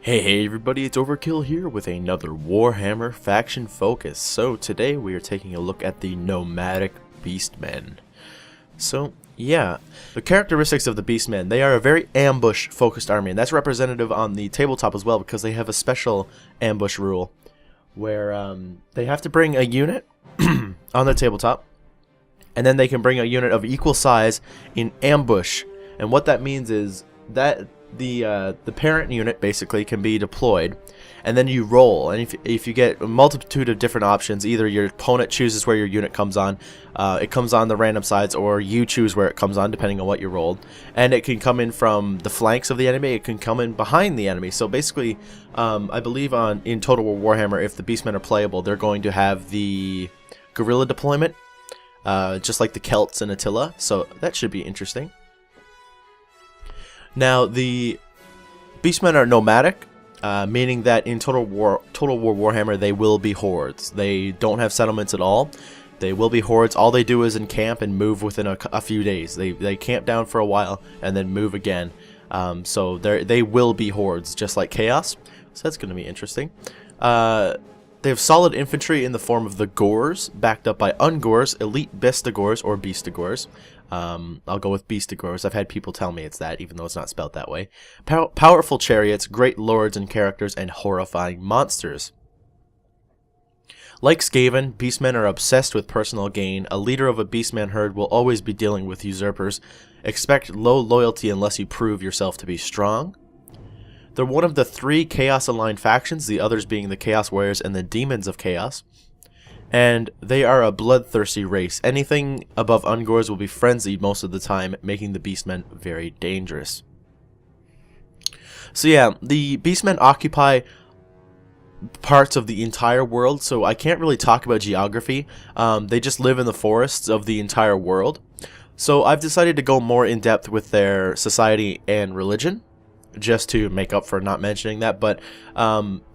Hey everybody, it's Overkill here with another Warhammer faction focus. So today we are taking a look at the nomadic Beastmen. So yeah, the characteristics of the Beastmen, they are a very ambush focused army, and that's representative on the tabletop as well because they have a special ambush rule where they have to bring a unit on the tabletop, and then they can bring a unit of equal size in ambush. And what that means is that the parent unit basically can be deployed, and then you roll, and if you get a multitude of different options, either your opponent chooses where your unit comes on, it comes on the random sides, or you choose where it comes on depending on what you rolled, and it can come in from the flanks of the enemy, it can come in behind the enemy. So basically, I believe in Total War Warhammer, if the Beastmen are playable, they're going to have the guerrilla deployment, just like the Celts and Attila, so that should be interesting. Now, the Beastmen are nomadic, meaning that in Total War Warhammer, they will be hordes. They don't have settlements at all. They will be hordes. All they do is encamp and move within a few days. They camp down for a while and then move again. So they will be hordes, just like Chaos. So that's going to be interesting. They have solid infantry in the form of the Gores, backed up by Ungores, Elite Bestigores, or Beastigores. I'll go with Beastigores. I've had people tell me it's that, even though it's not spelled that way. Powerful chariots, great lords and characters, and horrifying monsters. Like Skaven, Beastmen are obsessed with personal gain. A leader of a Beastman herd will always be dealing with usurpers. Expect low loyalty unless you prove yourself to be strong. They're one of the 3 Chaos-aligned factions, the others being the Chaos Warriors and the Demons of Chaos. And they are a bloodthirsty race. Anything above Ungores will be frenzied most of the time, making the Beastmen very dangerous. So yeah, the Beastmen occupy parts of the entire world, so I can't really talk about geography. They just live in the forests of the entire world. So I've decided to go more in depth with their society and religion, just to make up for not mentioning that. But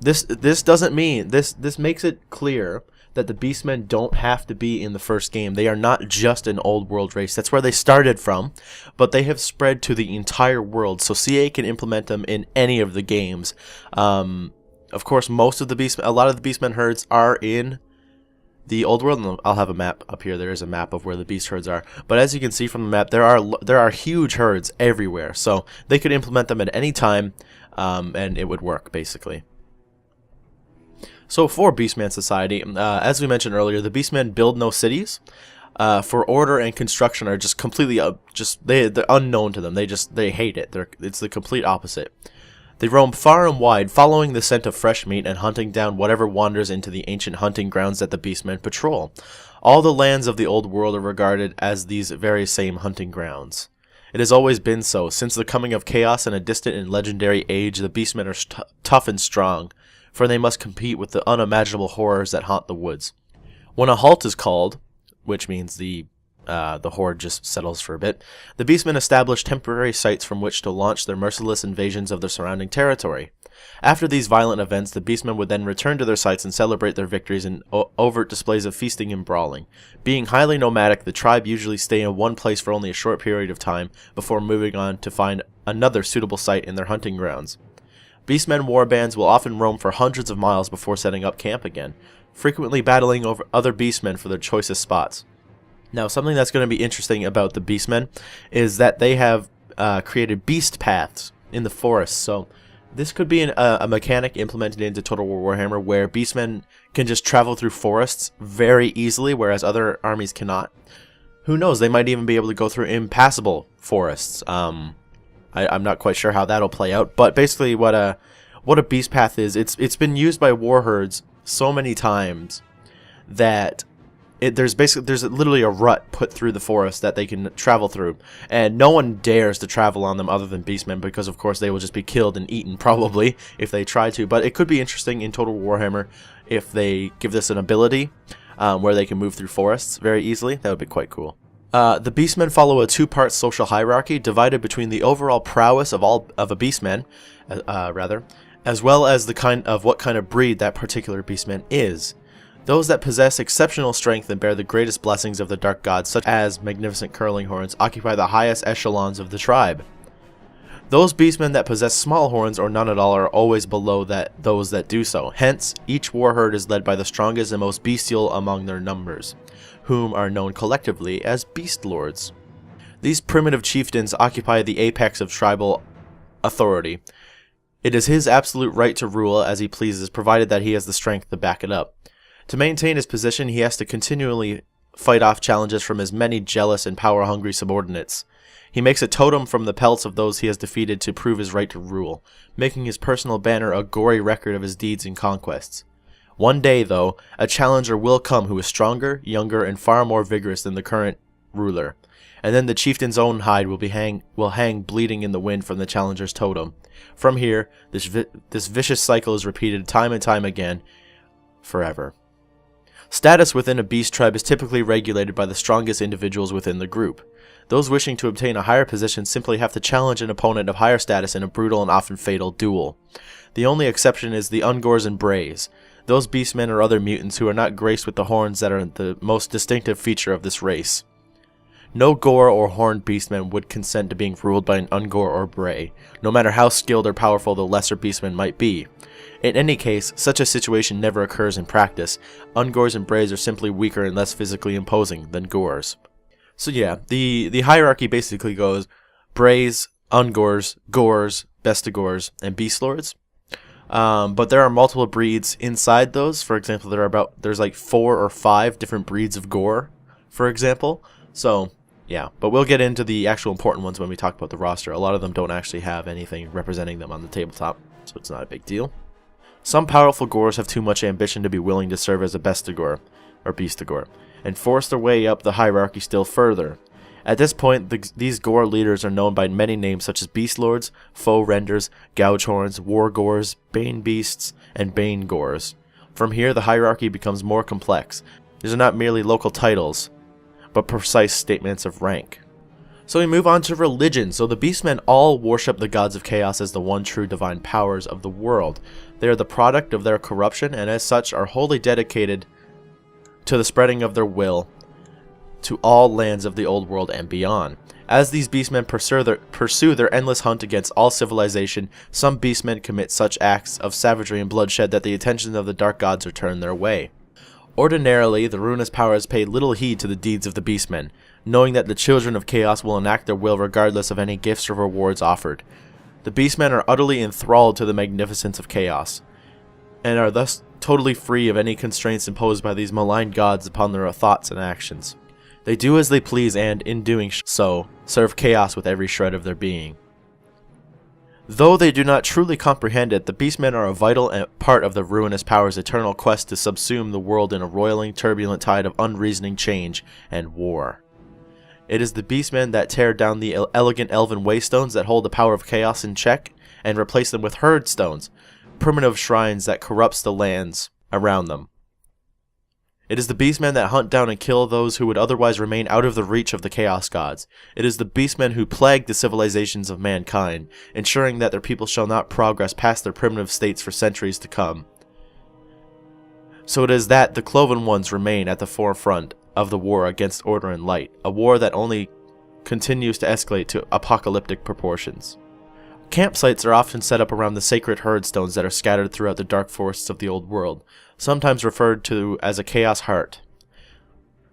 this doesn't mean this makes it clear that the Beastmen don't have to be in the first game. They are not just an old world race. That's where they started from, but they have spread to the entire world, so CA can implement them in any of the games. Of course, a lot of the Beastmen herds are in the old world, and I'll have a map up here. There is a map of where the beast herds are, but as you can see from the map, there are huge herds everywhere, so they could implement them at any time, and it would work basically. So for Beastman society, as we mentioned earlier, the Beastmen build no cities. For order and construction are just completely they're unknown to them. They hate it. It's the complete opposite. They roam far and wide, following the scent of fresh meat and hunting down whatever wanders into the ancient hunting grounds that the Beastmen patrol. All the lands of the old world are regarded as these very same hunting grounds. It has always been so. Since the coming of chaos in a distant and legendary age, the Beastmen are tough and strong, for they must compete with the unimaginable horrors that haunt the woods. When a halt is called, which means the horde just settles for a bit, the Beastmen establish temporary sites from which to launch their merciless invasions of the surrounding territory. After these violent events, the Beastmen would then return to their sites and celebrate their victories in overt displays of feasting and brawling. Being highly nomadic, the tribe usually stay in one place for only a short period of time before moving on to find another suitable site in their hunting grounds. Beastmen warbands will often roam for hundreds of miles before setting up camp again, frequently battling over other Beastmen for their choicest spots. Now, something that's going to be interesting about the Beastmen is that they have created beast paths in the forest. So this could be a mechanic implemented into Total War Warhammer where Beastmen can just travel through forests very easily, whereas other armies cannot. Who knows? They might even be able to go through impassable forests. I'm not quite sure how that'll play out, but basically what a beast path is, it's been used by war herds so many times that there's literally a rut put through the forest that they can travel through, and no one dares to travel on them other than Beastmen, because of course they will just be killed and eaten probably if they try to. But it could be interesting in Total Warhammer if they give this an ability where they can move through forests very easily. That would be quite cool. The Beastmen follow a 2-part social hierarchy divided between the overall prowess of a Beastman, as well as what kind of breed that particular Beastman is. Those that possess exceptional strength and bear the greatest blessings of the dark gods, such as magnificent curling horns, occupy the highest echelons of the tribe. Those beastmen that possess small horns or none at all are always below those that do so. Hence, each war herd is led by the strongest and most bestial among their numbers, whom are known collectively as beast lords. These primitive chieftains occupy the apex of tribal authority. It is his absolute right to rule as he pleases, provided that he has the strength to back it up. To maintain his position, he has to continually fight off challenges from his many jealous and power-hungry subordinates. He makes a totem from the pelts of those he has defeated to prove his right to rule, making his personal banner a gory record of his deeds and conquests. One day, though, a challenger will come who is stronger, younger, and far more vigorous than the current ruler, and then the chieftain's own hide will hang bleeding in the wind from the challenger's totem. From here, this vicious cycle is repeated time and time again, forever. Status within a beast tribe is typically regulated by the strongest individuals within the group. Those wishing to obtain a higher position simply have to challenge an opponent of higher status in a brutal and often fatal duel. The only exception is the Ungors and Brays, those beastmen or other mutants who are not graced with the horns that are the most distinctive feature of this race. No Gore or horned beastman would consent to being ruled by an Ungor or Bray, no matter how skilled or powerful the lesser beastman might be. In any case, such a situation never occurs in practice. Ungors and Brays are simply weaker and less physically imposing than Gores. So yeah, the hierarchy basically goes Brays, Ungors, Gores, Bestigors, and Beast Lords. But there are multiple breeds inside those. For example, there's like 4 or 5 different breeds of Gore, for example. So yeah, but we'll get into the actual important ones when we talk about the roster. A lot of them don't actually have anything representing them on the tabletop, so it's not a big deal. Some powerful Gores have too much ambition to be willing to serve as a Bestigor, or Beastigor, and force their way up the hierarchy still further. At this point, these Gore leaders are known by many names such as Beast Lords, Foe Renders, Gougehorns, War Gores, Bane Beasts, and Bane Gores. From here, the hierarchy becomes more complex. These are not merely local titles, but precise statements of rank. So we move on to religion. So the Beastmen all worship the gods of chaos as the one true divine powers of the world. They are the product of their corruption, and as such are wholly dedicated to the spreading of their will to all lands of the old world and beyond. As these beastmen pursue their endless hunt against all civilization, some beastmen commit such acts of savagery and bloodshed that the attention of the dark gods are turned their way. Ordinarily, the ruinous powers pay little heed to the deeds of the beastmen, knowing that the children of chaos will enact their will regardless of any gifts or rewards offered. The beastmen are utterly enthralled to the magnificence of chaos, and are thus totally free of any constraints imposed by these malign gods upon their thoughts and actions. They do as they please and, in doing so, serve chaos with every shred of their being. Though they do not truly comprehend it, the beastmen are a vital part of the ruinous power's eternal quest to subsume the world in a roiling, turbulent tide of unreasoning change and war. It is the beastmen that tear down the elegant elven waystones that hold the power of chaos in check and replace them with herd stones, primitive shrines that corrupts the lands around them. It is the beastmen that hunt down and kill those who would otherwise remain out of the reach of the chaos gods. It is the beastmen who plague the civilizations of mankind, ensuring that their people shall not progress past their primitive states for centuries to come. So it is that the Cloven Ones remain at the forefront of the war against order and light, a war that only continues to escalate to apocalyptic proportions. Campsites are often set up around the sacred herd stones that are scattered throughout the dark forests of the old world, sometimes referred to as a chaos heart.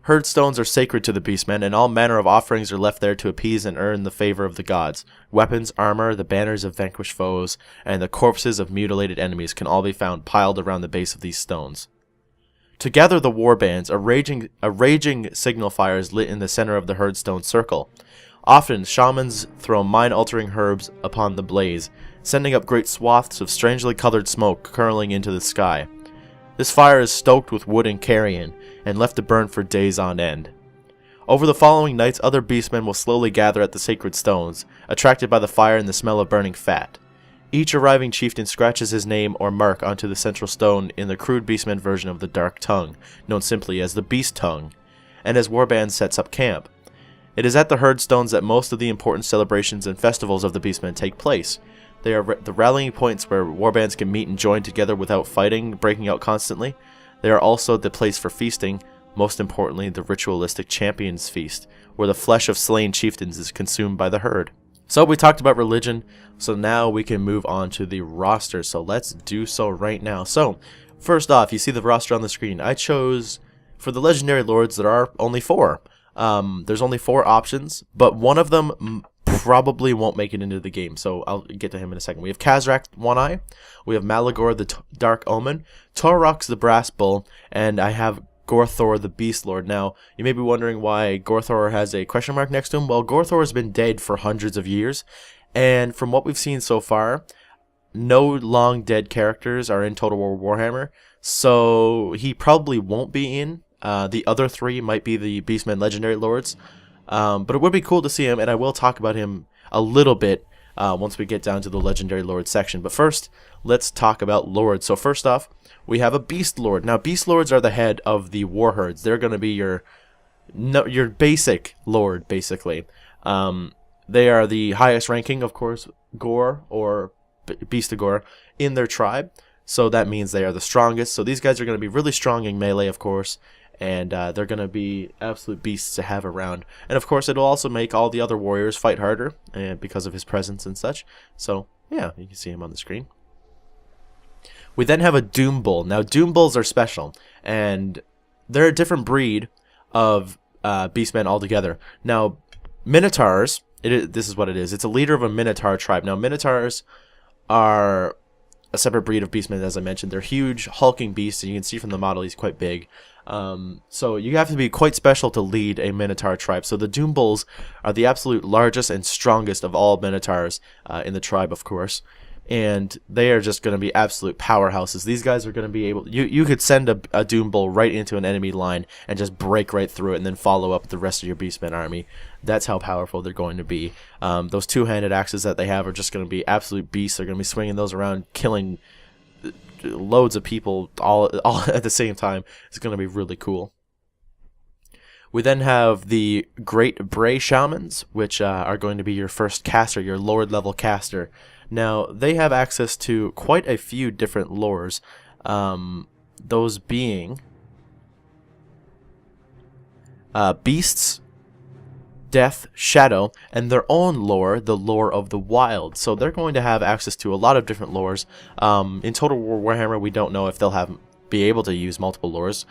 Herd stones are sacred to the beastmen, and all manner of offerings are left there to appease and earn the favor of the gods. Weapons, armor, the banners of vanquished foes, and the corpses of mutilated enemies can all be found piled around the base of these stones. To gather the war bands, a raging signal fire is lit in the center of the herdstone circle. Often, shamans throw mind-altering herbs upon the blaze, sending up great swaths of strangely colored smoke curling into the sky. This fire is stoked with wood and carrion, and left to burn for days on end. Over the following nights, other beastmen will slowly gather at the sacred stones, attracted by the fire and the smell of burning fat. Each arriving chieftain scratches his name or mark onto the central stone in the crude beastman version of the Dark Tongue, known simply as the Beast Tongue, and as warband sets up camp. It is at the herd stones that most of the important celebrations and festivals of the beastmen take place. They are the rallying points where warbands can meet and join together without fighting, breaking out constantly. They are also the place for feasting, most importantly the ritualistic Champions Feast, where the flesh of slain chieftains is consumed by the herd. So we talked about religion, so now we can move on to the roster. So let's do so right now. So first off, you see the roster on the screen. I chose, for the legendary lords, there are only 4. There's only 4 options, but one of them probably won't make it into the game, so I'll get to him in a second. We have Kazrak, One Eye, we have Malagor, the Dark Omen, Torrox, the Brass Bull, and I have Gorthor, the Beast Lord. Now, you may be wondering why Gorthor has a question mark next to him. Well, Gorthor has been dead for hundreds of years, and from what we've seen so far, no long dead characters are in Total War Warhammer, so he probably won't be in. The other 3 might be the Beastmen Legendary Lords, but it would be cool to see him, and I will talk about him a little bit once we get down to the Legendary Lord section. But first, let's talk about Lords. So first off, we have a Beast Lord. Now, Beast Lords are the head of the war herds. They're going to be your basic Lord, basically. They are the highest ranking, of course, Gore or Beast of Gore in their tribe. So that means they are the strongest. So these guys are going to be really strong in melee, of course. And they're going to be absolute beasts to have around. And of course, it'll also make all the other warriors fight harder because of his presence and such. So, yeah, you can see him on the screen. We then have a Doom Bull. Now, Doom Bulls are special, and they're a different breed of Beastmen altogether. Now, Minotaurs, this is what it is. It's a leader of a Minotaur tribe. Now, Minotaurs are a separate breed of Beastmen, as I mentioned. They're huge, hulking beasts, and you can see from the model he's quite big. So you have to be quite special to lead a Minotaur tribe. So the Doom Bulls are the absolute largest and strongest of all Minotaurs in the tribe, of course. And they are just going to be absolute powerhouses. These guys are going to be able... You could send a Doom Bull right into an enemy line and just break right through it and then follow up the rest of your Beastmen army. That's how powerful they're going to be. Those two-handed axes that they have are just going to be absolute beasts. They're going to be swinging those around, killing loads of people all at the same time. It's going to be really cool. We then have the Great Bray Shamans, which are going to be your first caster, your Lord-level caster. Now, they have access to quite a few different lores, those being Beasts, Death, Shadow, and their own lore, the lore of the Wild. So they're going to have access to a lot of different lores. In Total War Warhammer, we don't know if they'll be able to use multiple lores.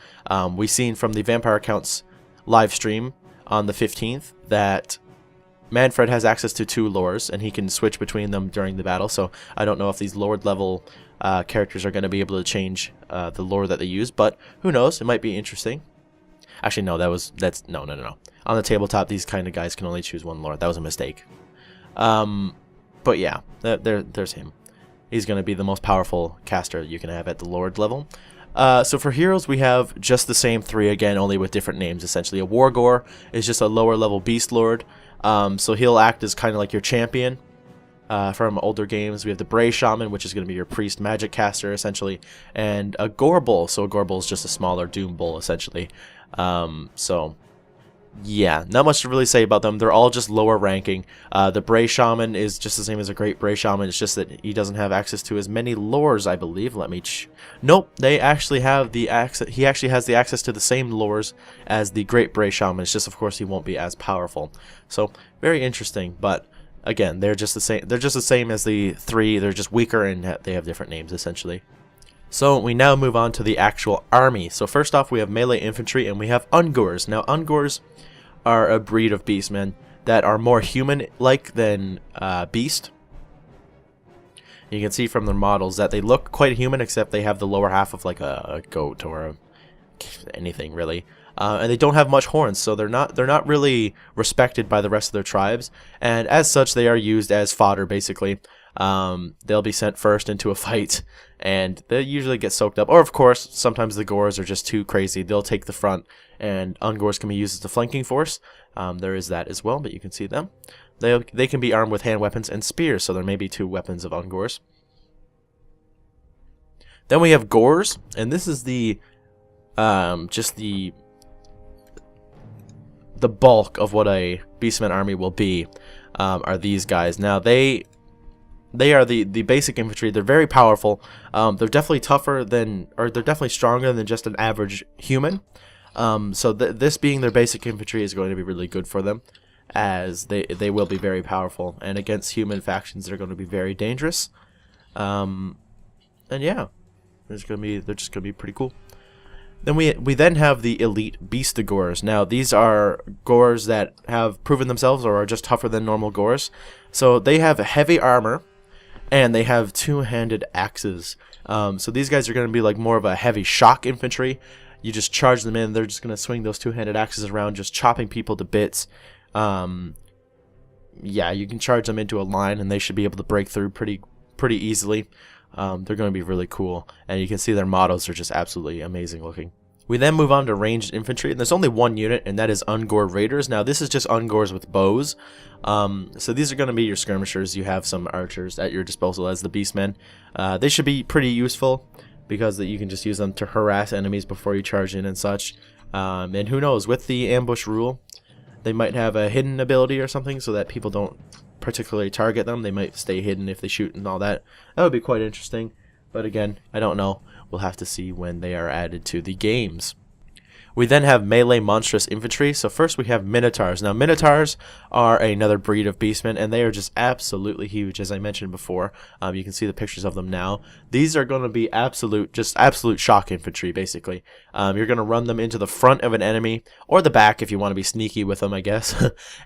We've seen from the Vampire Accounts live stream on the 15th that Manfred has access to 2 lores, and he can switch between them during the battle. So I don't know if these Lord level characters are going to be able to change the lore that they use, but who knows? It might be interesting. Actually, no, no. On the tabletop, these kind of guys can only choose 1 lore. That was a mistake. But yeah, there's him. He's going to be the most powerful caster you can have at the Lord level. So for heroes, we have just the same 3 again, only with different names, essentially. A Wargore is just a lower level Beast Lord. So he'll act as kind of like your champion from older games. We have the Bray Shaman, which is going to be your priest magic caster, essentially. And a Gore Bull. So a Gore Bull is just a smaller Doom Bull, essentially. So yeah, not much to really say about them. They're all just lower ranking. The Bray Shaman is just the same as a Great Bray Shaman. It's just that he doesn't have access to as many lores, I believe. Let me nope, they actually have the access. He actually has the access to the same lores as the Great Bray Shaman. It's just, of course, he won't be as powerful. So very interesting. But again, they're just the same. They're just the same as the 3. They're just weaker and they have different names, essentially. So we now move on to the actual army. So first off, we have melee infantry and we have Ungors. Now Ungors are a breed of beastmen that are more human-like than beast. You can see from their models that they look quite human, except they have the lower half of like a goat or anything really, and they don't have much horns, so they're not really respected by the rest of their tribes, and as such, they are used as fodder basically. They'll be sent first into a fight, and they usually get soaked up. Or, of course, sometimes the Gores are just too crazy. They'll take the front, and Ungors can be used as the flanking force. There is that as well, but you can see them. They can be armed with hand weapons and spears, so there may be 2 weapons of Ungors. Then we have Gores, and this is the just the bulk of what a Beastman army will be. Are these guys. Now they are the basic infantry. They're very powerful. They're definitely tougher than, or they're definitely stronger than just an average human. So this being their basic infantry is going to be really good for them. as they will be very powerful, and against human factions they're going to be very dangerous. And yeah, they're just gonna be pretty cool. Then we then have the elite Beastigores. Now these are Gores that have proven themselves or are just tougher than normal Gores. So they have heavy armor, and they have two-handed axes. So these guys are going to be like more of a heavy shock infantry. You just charge them in, they're just going to swing those two-handed axes around, just chopping people to bits. Yeah, you can charge them into a line, and they should be able to break through pretty easily. They're going to be really cool, and you can see their models are just absolutely amazing looking. We then move on to ranged infantry, and there's only one unit, and that is Ungor Raiders. Now this is just Ungors with bows. So these are going to be your skirmishers. You have some archers at your disposal as the Beastmen. They should be pretty useful because you can just use them to harass enemies before you charge in and such. And who knows, with the ambush rule, they might have a hidden ability or something so that people don't particularly target them. They might stay hidden if they shoot and all that. That would be quite interesting. But again, I don't know. We'll have to see when they are added to the games. We then have melee monstrous infantry. So first we have Minotaurs. Now Minotaurs are another breed of beastmen, and they are just absolutely huge, as I mentioned before. You can see the pictures of them now. These are going to be absolute shock infantry, basically. You're going to run them into the front of an enemy, or the back if you want to be sneaky with them, I guess.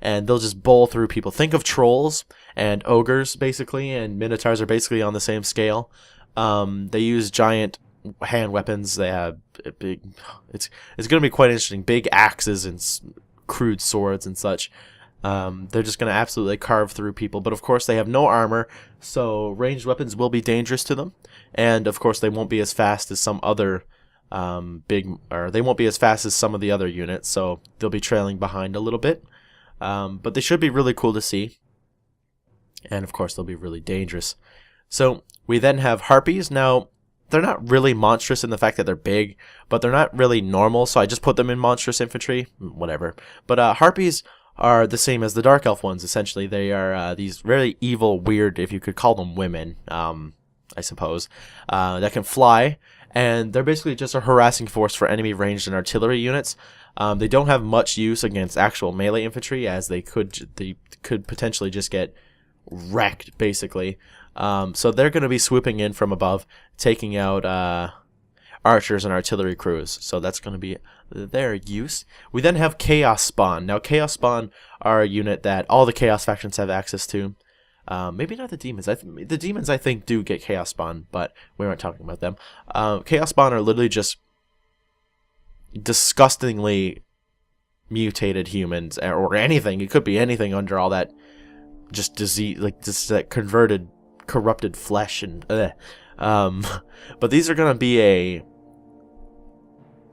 And they'll just bowl through people. Think of trolls and ogres, basically, and Minotaurs are basically on the same scale. They use giant hand weapons. They have big, it's going to be quite interesting, big axes and crude swords and such. They're just going to absolutely carve through people, but of course they have no armor, so ranged weapons will be dangerous to them, and of course they won't be as fast as some other they won't be as fast as some of the other units, so they'll be trailing behind a little bit, but they should be really cool to see, and of course they'll be really dangerous. So we then have Harpies. Now they're not really monstrous in the fact that they're big, but they're not really normal, so I just put them in monstrous infantry, whatever. But Harpies are the same as the Dark Elf ones, essentially. They are these very evil, weird, if you could call them women, I suppose, that can fly, and they're basically just a harassing force for enemy ranged and artillery units. They don't have much use against actual melee infantry, as they could potentially just get wrecked, basically. So they're going to be swooping in from above, taking out archers and artillery crews. So that's going to be their use. We then have Chaos Spawn. Now Chaos Spawn are a unit that all the Chaos factions have access to. Maybe not the demons. The demons, I think, do get Chaos Spawn, but we aren't talking about them. Chaos Spawn are literally just disgustingly mutated humans, or anything. It could be anything under all that just disease, like just that corrupted flesh and but these are going to be a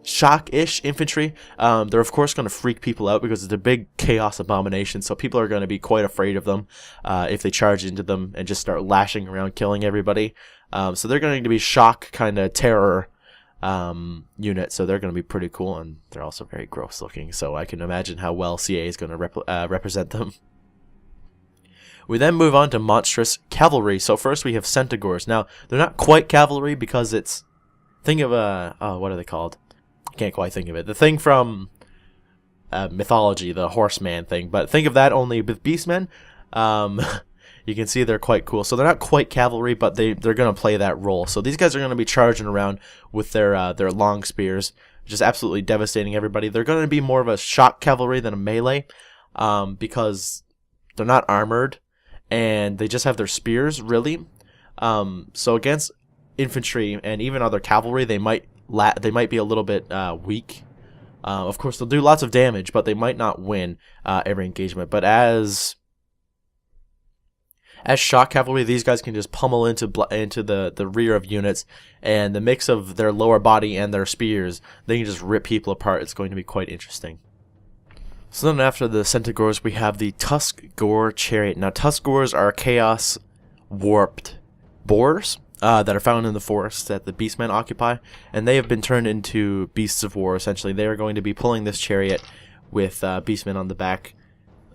shock-ish infantry. They're of course going to freak people out because it's a big chaos abomination, so people are going to be quite afraid of them if they charge into them and just start lashing around killing everybody. So they're going to be shock kind of terror unit, so they're going to be pretty cool, and they're also very gross looking, so I can imagine how well CA is going to represent them. We then move on to monstrous cavalry. So first we have Centaurs. Now, they're not quite cavalry because it's... Think of what are they called? I can't quite think of it. The thing from mythology, the horseman thing. But think of that only with beastmen. You can see they're quite cool. So they're not quite cavalry, but they're going to play that role. So these guys are going to be charging around with their long spears, just absolutely devastating everybody. They're going to be more of a shock cavalry than a melee because they're not armored. And they just have their spears, really. So against infantry and even other cavalry, they might be a little bit weak. Of course, they'll do lots of damage, but they might not win every engagement. But as shock cavalry, these guys can just pummel into the rear of units, and the mix of their lower body and their spears, they can just rip people apart. It's going to be quite interesting. So then after the Centaurs, we have the Tusk-Gore Chariot. Now, Tusk-Gores are chaos warped boars that are found in the forests that the Beastmen occupy, and they have been turned into beasts of war, essentially. They are going to be pulling this chariot with Beastmen on the back,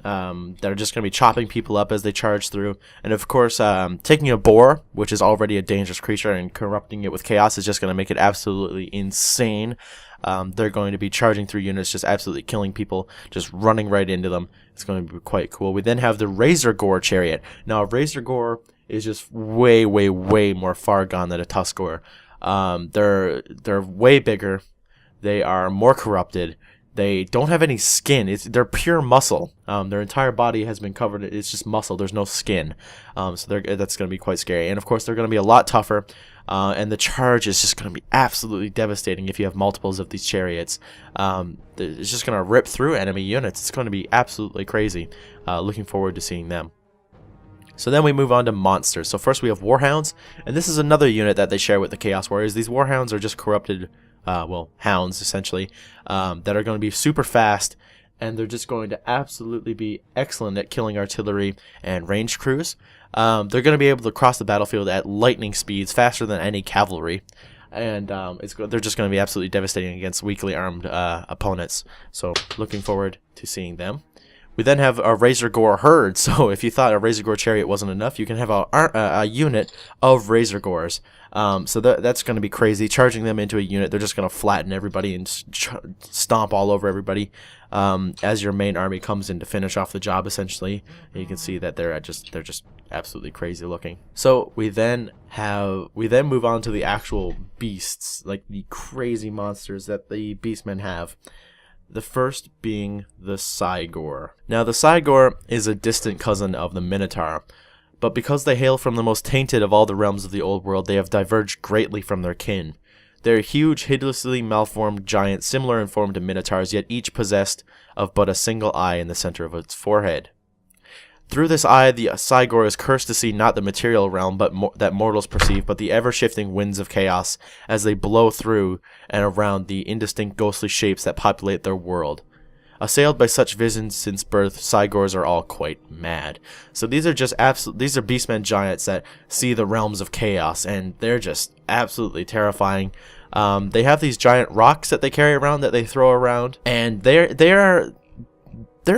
that are just going to be chopping people up as they charge through. And of course, taking a boar, which is already a dangerous creature, and corrupting it with chaos is just going to make it absolutely insane. They're going to be charging through units, just absolutely killing people, just running right into them. It's going to be quite cool. We then have the Razor Gore Chariot. Now, a Razor Gore is just way, way, way more far gone than a Tuskgore. They're way bigger. They are more corrupted. They don't have any skin. They're pure muscle. Their entire body has been covered. It's just muscle. There's no skin. So that's going to be quite scary. And of course, they're going to be a lot tougher. And the charge is just going to be absolutely devastating if you have multiples of these chariots. It's just going to rip through enemy units. It's going to be absolutely crazy. Looking forward to seeing them. So then we move on to monsters. So first we have Warhounds. And this is another unit that they share with the Chaos Warriors. These Warhounds are just corrupted hounds, essentially, that are going to be super fast, and they're just going to absolutely be excellent at killing artillery and ranged crews. They're going to be able to cross the battlefield at lightning speeds, faster than any cavalry, and they're just going to be absolutely devastating against weakly armed opponents. So looking forward to seeing them. We then have a Razor Gore Herd. So if you thought a Razor Gore Chariot wasn't enough, you can have a unit of Razor Gores. So that's going to be crazy. Charging them into a unit, they're just going to flatten everybody and stomp all over everybody as your main army comes in to finish off the job, essentially. And you can see that they're just absolutely crazy looking. So we then move on to the actual beasts, like the crazy monsters that the Beastmen have. The first being the Cygor. Now, the Cygor is a distant cousin of the Minotaur, but because they hail from the most tainted of all the realms of the old world, they have diverged greatly from their kin. They're huge, hideously malformed giants, similar in form to Minotaurs, yet each possessed of but a single eye in the center of its forehead. Through this eye, the Cygor is cursed to see not the material realm that mortals perceive, but the ever-shifting winds of chaos as they blow through and around the indistinct ghostly shapes that populate their world. Assailed by such visions since birth, Cygors are all quite mad. So these are Beastmen giants that see the realms of chaos, and they're just absolutely terrifying. They have these giant rocks that they carry around, that they throw around, and they're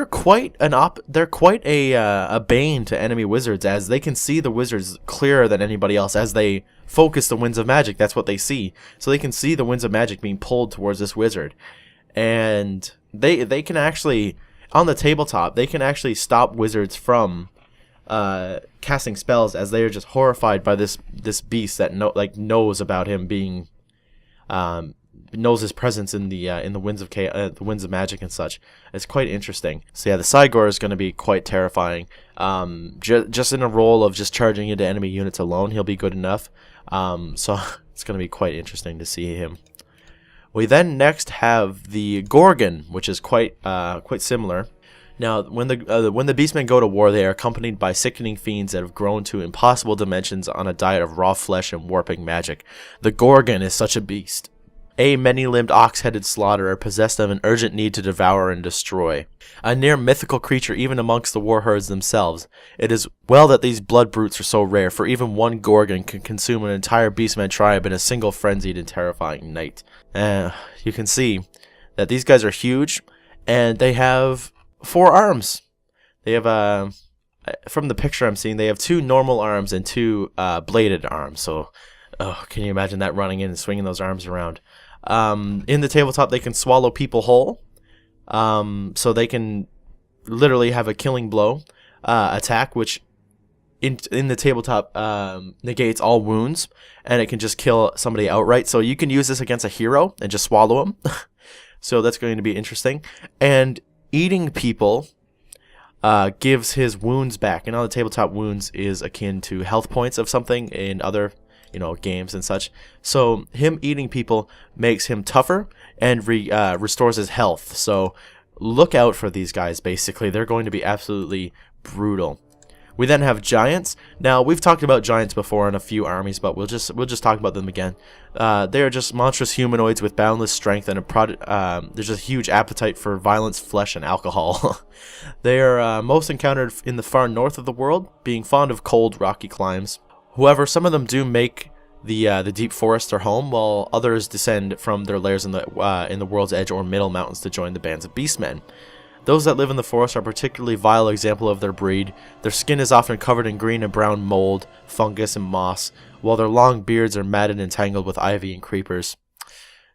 quite a bane to enemy wizards, as they can see the wizards clearer than anybody else as they focus the winds of magic. That's what they see. So they can see the winds of magic being pulled towards this wizard, and they can actually, on the tabletop, they can actually stop wizards from casting spells, as they are just horrified by this beast that knows about him being knows his presence in the winds of the winds of magic and such. It's quite interesting. So yeah, the Cygor is going to be quite terrifying. Just in a role of just charging into enemy units alone, he'll be good enough. So it's going to be quite interesting to see him. We then next have the Gorgon, which is quite similar. Now, when the Beastmen go to war, they are accompanied by sickening fiends that have grown to impossible dimensions on a diet of raw flesh and warping magic. The Gorgon is such a beast. A many-limbed ox-headed slaughterer possessed of an urgent need to devour and destroy. A near mythical creature even amongst the war herds themselves. It is well that these blood brutes are so rare, for even one Gorgon can consume an entire Beastman tribe in a single frenzied and terrifying night. You can see that these guys are huge, and they have 4 arms. They have, from the picture I'm seeing, they have 2 normal arms and 2 bladed arms. So, can you imagine that, running in and swinging those arms around? In the tabletop, they can swallow people whole, so they can literally have a killing blow attack, which in the tabletop negates all wounds, and it can just kill somebody outright. So you can use this against a hero and just swallow them. So that's going to be interesting. And eating people gives his wounds back, and on the tabletop, wounds is akin to health points of something in other games and such. So him eating people makes him tougher and restores his health. So look out for these guys. Basically, they're going to be absolutely brutal. We then have giants. Now, we've talked about giants before in a few armies, but we'll just talk about them again. They are just monstrous humanoids with boundless strength and there's a huge appetite for violence, flesh, and alcohol. They are most encountered in the far north of the world, being fond of cold, rocky climes. However, some of them do make the deep forest their home, while others descend from their lairs in the world's edge or middle mountains to join the bands of beastmen. Those that live in the forest are a particularly vile example of their breed. Their skin is often covered in green and brown mold, fungus, and moss, while their long beards are matted and tangled with ivy and creepers.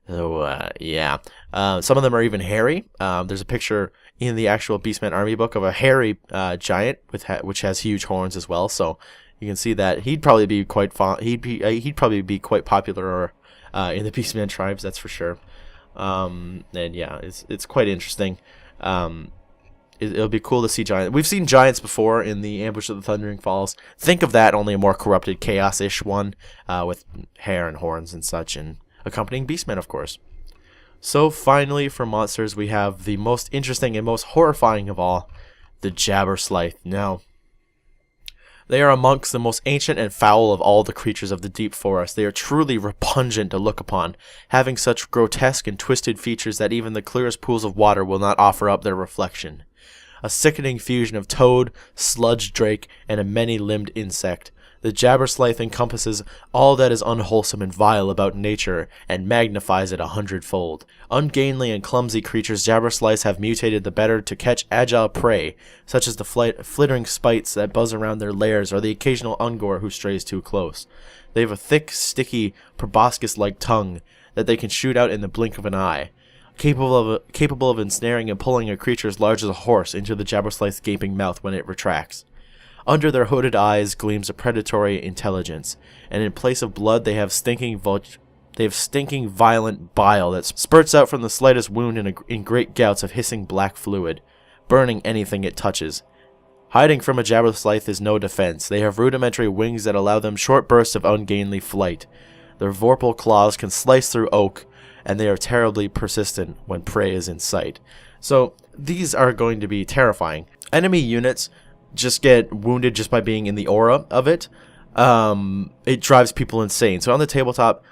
So, yeah. Some of them are even hairy. There's a picture in the actual Beastmen army book of a hairy giant which has huge horns as well. So you can see that he'd probably be quite he'd probably be quite popular in the Beastmen tribes. That's for sure. And yeah, it's quite interesting. It'll be cool to see giants. We've seen giants before in the Ambush of the Thundering Falls. Think of that, only a more corrupted, chaos-ish one with hair and horns and such, and accompanying Beastmen, of course. So finally, for monsters, we have the most interesting and most horrifying of all, the Jabberslythe. Now, they are amongst the most ancient and foul of all the creatures of the deep forest. They are truly repugnant to look upon, having such grotesque and twisted features that even the clearest pools of water will not offer up their reflection. A sickening fusion of toad, sludge drake, and a many-limbed insect. The Jabberslythe encompasses all that is unwholesome and vile about nature and magnifies it 100-fold. Ungainly and clumsy creatures, Jabberslythes have mutated the better to catch agile prey, such as the flittering spites that buzz around their lairs or the occasional ungor who strays too close. They have a thick, sticky, proboscis-like tongue that they can shoot out in the blink of an eye, capable of ensnaring and pulling a creature as large as a horse into the Jabberslythe's gaping mouth when it retracts. Under their hooded eyes gleams a predatory intelligence, and in place of blood they have stinking violent bile that spurts out from the slightest wound in great gouts of hissing black fluid, burning anything it touches. Hiding from a Jabberslythe is no defense. They have rudimentary wings that allow them short bursts of ungainly flight. Their vorpal claws can slice through oak, and they are terribly persistent when prey is in sight. So these are going to be terrifying. Enemy units just get wounded just by being in the aura of it. It drives people insane. So on the tabletop,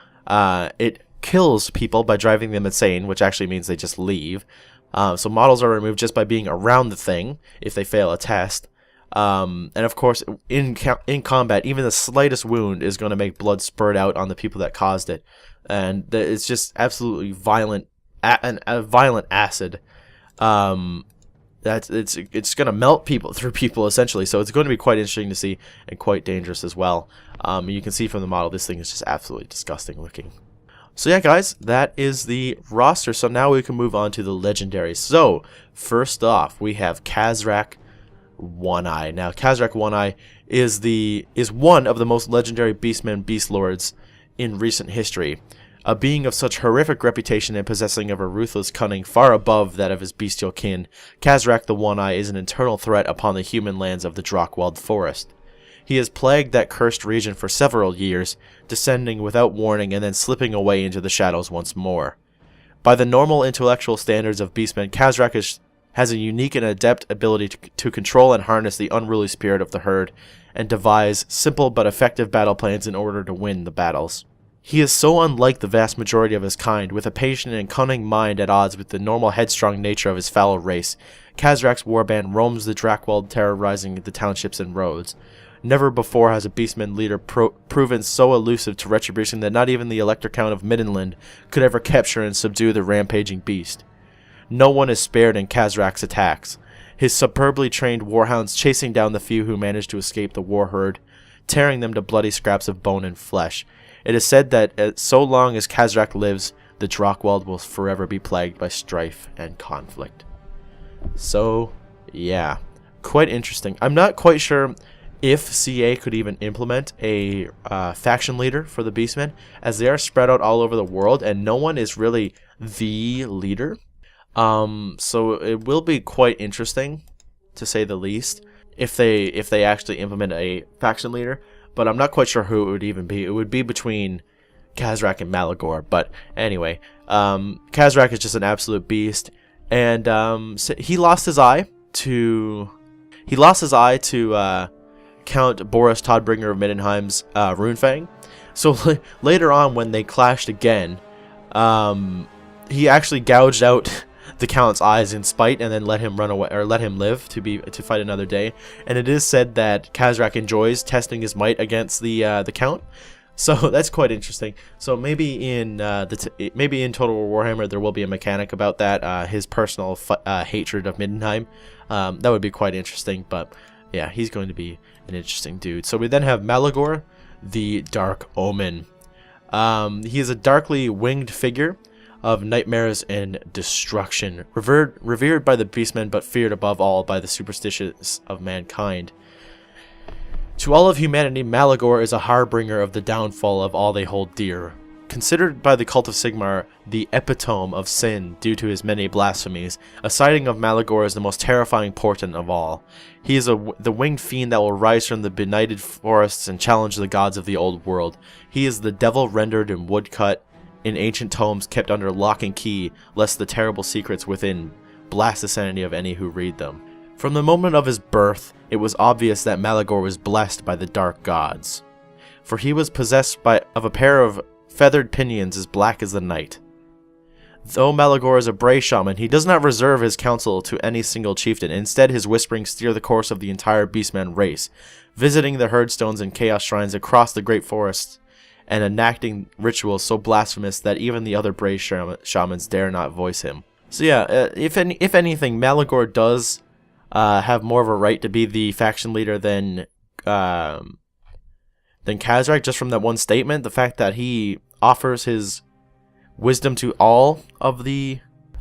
it kills people by driving them insane, which actually means they just leave. So models are removed just by being around the thing if they fail a test. And of course, in combat, even the slightest wound is going to make blood spurt out on the people that caused it. And it's just absolutely violent, a violent acid. It's going to melt people through people essentially, so it's going to be quite interesting to see and quite dangerous as well. You can see from the model this thing is just absolutely disgusting looking. So yeah, guys, that is the roster. So now we can move on to the legendaries. So first off, we have Khazrak One-Eye. Now Khazrak One-Eye is one of the most legendary Beastmen Beast Lords in recent history. A being of such horrific reputation and possessing of a ruthless cunning far above that of his bestial kin, Khazrak the One-Eye is an eternal threat upon the human lands of the Drakkwald Forest. He has plagued that cursed region for several years, descending without warning and then slipping away into the shadows once more. By the normal intellectual standards of Beastmen, Khazrak has a unique and adept ability to control and harness the unruly spirit of the herd, and devise simple but effective battle plans in order to win the battles. He is so unlike the vast majority of his kind, with a patient and cunning mind at odds with the normal headstrong nature of his foul race. Khazrak's warband roams the Drakkwald, terrorizing the townships and roads. Never before has a Beastman leader proven so elusive to retribution that not even the Elector Count of Middenland could ever capture and subdue the rampaging beast. No one is spared in Khazrak's attacks, his superbly trained warhounds chasing down the few who manage to escape the war herd, tearing them to bloody scraps of bone and flesh. It is said that so long as Khazrak lives, the Drakkwald will forever be plagued by strife and conflict. So, yeah, quite interesting. I'm not quite sure if CA could even implement a faction leader for the Beastmen, as they are spread out all over the world, and no one is really the leader. So it will be quite interesting, to say the least, if they actually implement a faction leader. But I'm not quite sure who it would even be. It would be between Khazrak and Malagor. But anyway, Khazrak is just an absolute beast, and so he lost his eye to Count Boris Todbringer of Middenheim's Runefang. So later on, when they clashed again, he actually gouged out the Count's eyes in spite, and then let him run away, or let him live to fight another day. And it is said that Khazrak enjoys testing his might against the Count. So that's quite interesting. So maybe in maybe in Total War Warhammer there will be a mechanic about that. His personal hatred of Middenheim. That would be quite interesting. But yeah, he's going to be an interesting dude. So we then have Malagor, the Dark Omen. He is a darkly winged figure of nightmares and destruction, revered by the Beastmen, but feared above all by the superstitious of mankind. To all of humanity, Malagor is a harbinger of the downfall of all they hold dear. Considered by the cult of Sigmar the epitome of sin due to his many blasphemies, a sighting of Malagor is the most terrifying portent of all. He is the winged fiend that will rise from the benighted forests and challenge the gods of the old world. He is the devil rendered in woodcut in ancient tomes kept under lock and key, lest the terrible secrets within blast the sanity of any who read them. From the moment of his birth, it was obvious that Malagor was blessed by the dark gods, for he was possessed of a pair of feathered pinions as black as the night. Though Malagor is a Bray shaman, he does not reserve his counsel to any single chieftain. Instead, his whisperings steer the course of the entire Beastman race, visiting the herdstones and chaos shrines across the great forests, and enacting rituals so blasphemous that even the other Bray shamans dare not voice him. So yeah, if anything, Malagor does have more of a right to be the faction leader than Khazrak, just from that one statement. The fact that he offers his wisdom to all of the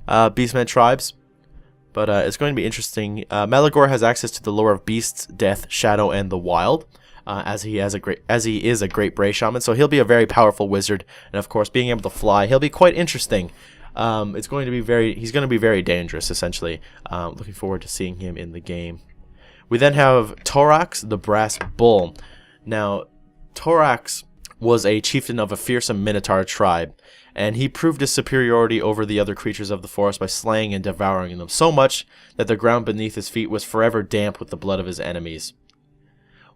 Beastmen tribes. But it's going to be interesting. Malagor has access to the lore of beasts, death, shadow, and the wild, as he is a great Bray shaman. So he'll be a very powerful wizard, and of course, being able to fly, he'll be quite interesting. He's going to be very dangerous, essentially. Looking forward to seeing him in the game. We then have Torax, the Brass Bull. Now, Torax was a chieftain of a fearsome Minotaur tribe, and he proved his superiority over the other creatures of the forest by slaying and devouring them so much that the ground beneath his feet was forever damp with the blood of his enemies.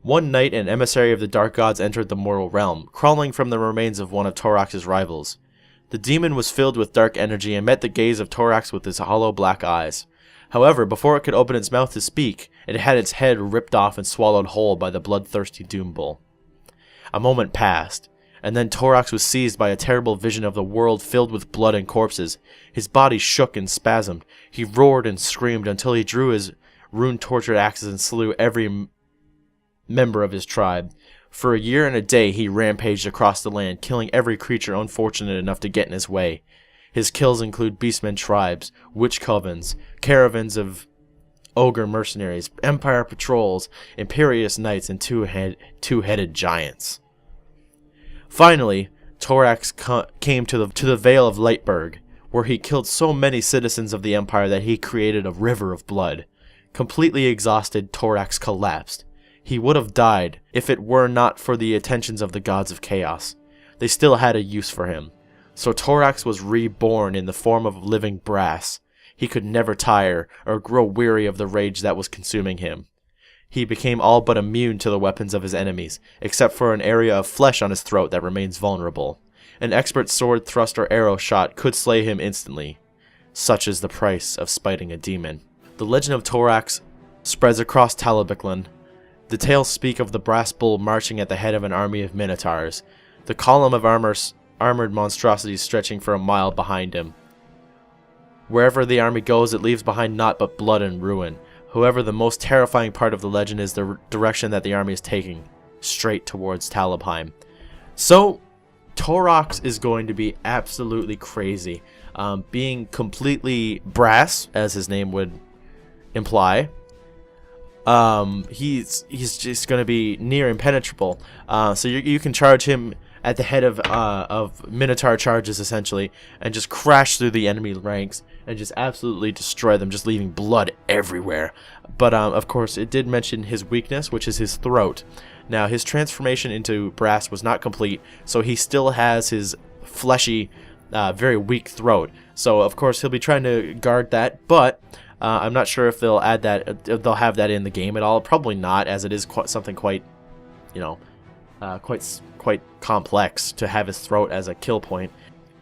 One night, an emissary of the dark gods entered the mortal realm, crawling from the remains of one of Torax's rivals. The demon was filled with dark energy and met the gaze of Torax with his hollow black eyes. However, before it could open its mouth to speak, it had its head ripped off and swallowed whole by the bloodthirsty Doom Bull. A moment passed, and then Torax was seized by a terrible vision of the world filled with blood and corpses. His body shook and spasmed. He roared and screamed until he drew his rune-tortured axes and slew every member of his tribe. For a year and a day he rampaged across the land, killing every creature unfortunate enough to get in his way. His kills include Beastmen tribes, witch covens, caravans of ogre mercenaries, empire patrols, imperious knights, and two-headed giants. Finally, Torax came to the Vale of Lightburg, where he killed so many citizens of the empire that he created a river of blood. Completely exhausted, Torax collapsed. He would have died if it were not for the attentions of the gods of chaos. They still had a use for him. So Torax was reborn in the form of living brass. He could never tire or grow weary of the rage that was consuming him. He became all but immune to the weapons of his enemies, except for an area of flesh on his throat that remains vulnerable. An expert sword thrust or arrow shot could slay him instantly. Such is the price of spiting a demon. The legend of Torax spreads across Talabeclan. The tales speak of the brass bull marching at the head of an army of minotaurs, the column of armored monstrosities stretching for a mile behind him. Wherever the army goes, it leaves behind naught but blood and ruin. However, the most terrifying part of the legend is the direction that the army is taking, straight towards Talabheim. So, Torax is going to be absolutely crazy. Being completely brass, as his name would imply, he's just going to be near impenetrable. So you can charge him at the head of Minotaur charges, essentially, and just crash through the enemy ranks and just absolutely destroy them, just leaving blood everywhere. But of course, it did mention his weakness, which is his throat. Now, his transformation into brass was not complete, so he still has his fleshy, very weak throat. So of course, he'll be trying to guard that, but I'm not sure if they'll add that. They'll have that in the game at all. Probably not, as it is something quite, quite complex to have his throat as a kill point.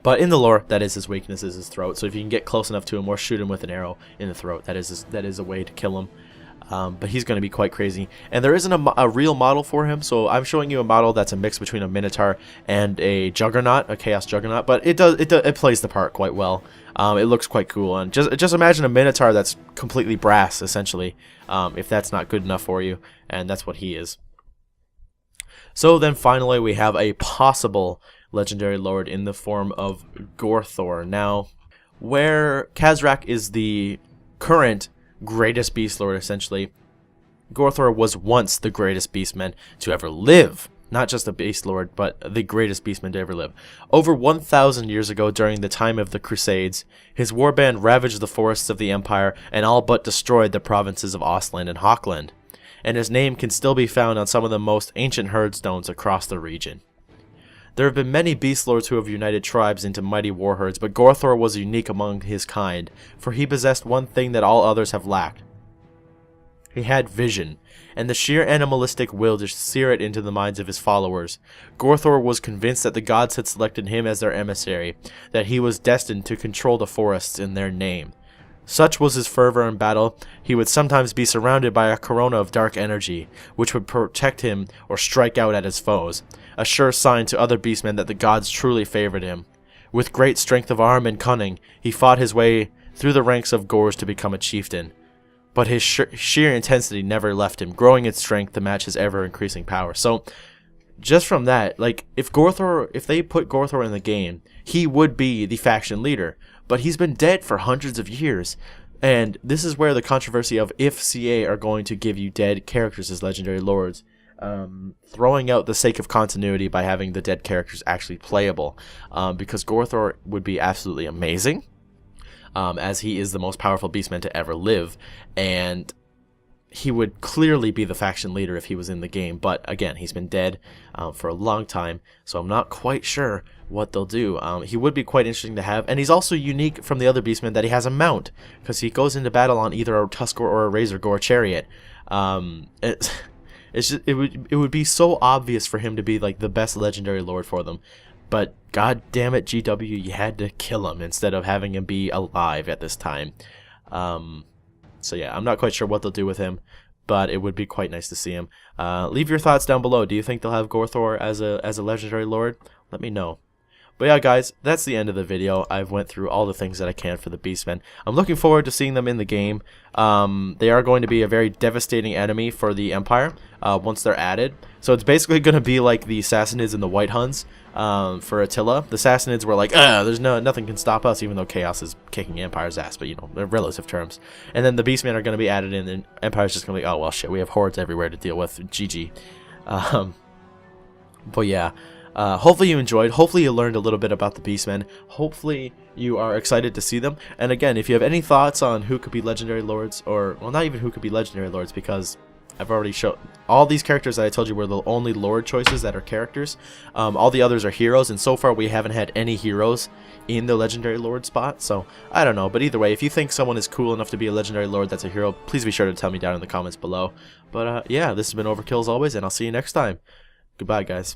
But in the lore, that is his weakness, is his throat. So if you can get close enough to him or shoot him with an arrow in the throat, that is a way to kill him. But he's going to be quite crazy. And there isn't a real model for him, so I'm showing you a model that's a mix between a Minotaur and a Juggernaut, a Chaos Juggernaut. But it plays the part quite well. It looks quite cool. And just imagine a Minotaur that's completely brass, essentially, if that's not good enough for you. And that's what he is. So then finally we have a possible legendary lord in the form of Gorthor. Now, where Khazrak is the current greatest beast lord, essentially, Gorthor was once the greatest beastman to ever live. Not just a beast lord, but the greatest beastman to ever live. Over 1,000 years ago, during the time of the Crusades, his warband ravaged the forests of the Empire and all but destroyed the provinces of Ostland and Hochland. And his name can still be found on some of the most ancient herdstones across the region. There have been many beast lords who have united tribes into mighty war herds, but Gorthor was unique among his kind, for he possessed one thing that all others have lacked. He had vision, and the sheer animalistic will to sear it into the minds of his followers. Gorthor was convinced that the gods had selected him as their emissary, that he was destined to control the forests in their name. Such was his fervor in battle, he would sometimes be surrounded by a corona of dark energy, which would protect him or strike out at his foes, a sure sign to other beastmen that the gods truly favored him. With great strength of arm and cunning, he fought his way through the ranks of Gors to become a chieftain. But his sheer intensity never left him, growing in strength to match his ever-increasing power. So, just from that, like, if they put Gorthor in the game, he would be the faction leader. But he's been dead for hundreds of years. And this is where the controversy of if CA are going to give you dead characters as legendary lords, throwing out the sake of continuity by having the dead characters actually playable. Because Gorthor would be absolutely amazing, as he is the most powerful beastman to ever live. And he would clearly be the faction leader if he was in the game, but again, he's been dead for a long time, so I'm not quite sure what they'll do. He would be quite interesting to have, and he's also unique from the other beastmen that he has a mount, because he goes into battle on either a Tuskor or a Razorgore chariot. It would be so obvious for him to be like the best legendary lord for them, but god damn it, GW, you had to kill him instead of having him be alive at this time. So yeah, I'm not quite sure what they'll do with him, but it would be quite nice to see him. Leave your thoughts down below. Do you think they'll have Gorthor as a legendary lord? Let me know. But yeah, guys, that's the end of the video. I've went through all the things that I can for the Beastmen. I'm looking forward to seeing them in the game. They are going to be a very devastating enemy for the Empire once they're added. So it's basically going to be like the Sassanids and the White Huns for Attila. The Sassanids were like, there's nothing can stop us, even though Chaos is kicking Empire's ass, but you know, they're relative terms. And then the Beastmen are going to be added in, and Empire's just going to be, oh well shit, we have hordes everywhere to deal with. GG. But yeah. Hopefully you enjoyed. Hopefully you learned a little bit about the Beastmen. Hopefully you are excited to see them. And again, if you have any thoughts on who could be legendary lords, or well, not even who could be legendary lords, because I've already shown all these characters that I told you were the only lord choices that are characters. All the others are heroes, and so far we haven't had any heroes in the legendary lord spot. So I don't know, but either way, if you think someone is cool enough to be a legendary lord that's a hero, please be sure to tell me down in the comments below. But yeah, this has been Overkill as always, and I'll see you next time. Goodbye, guys.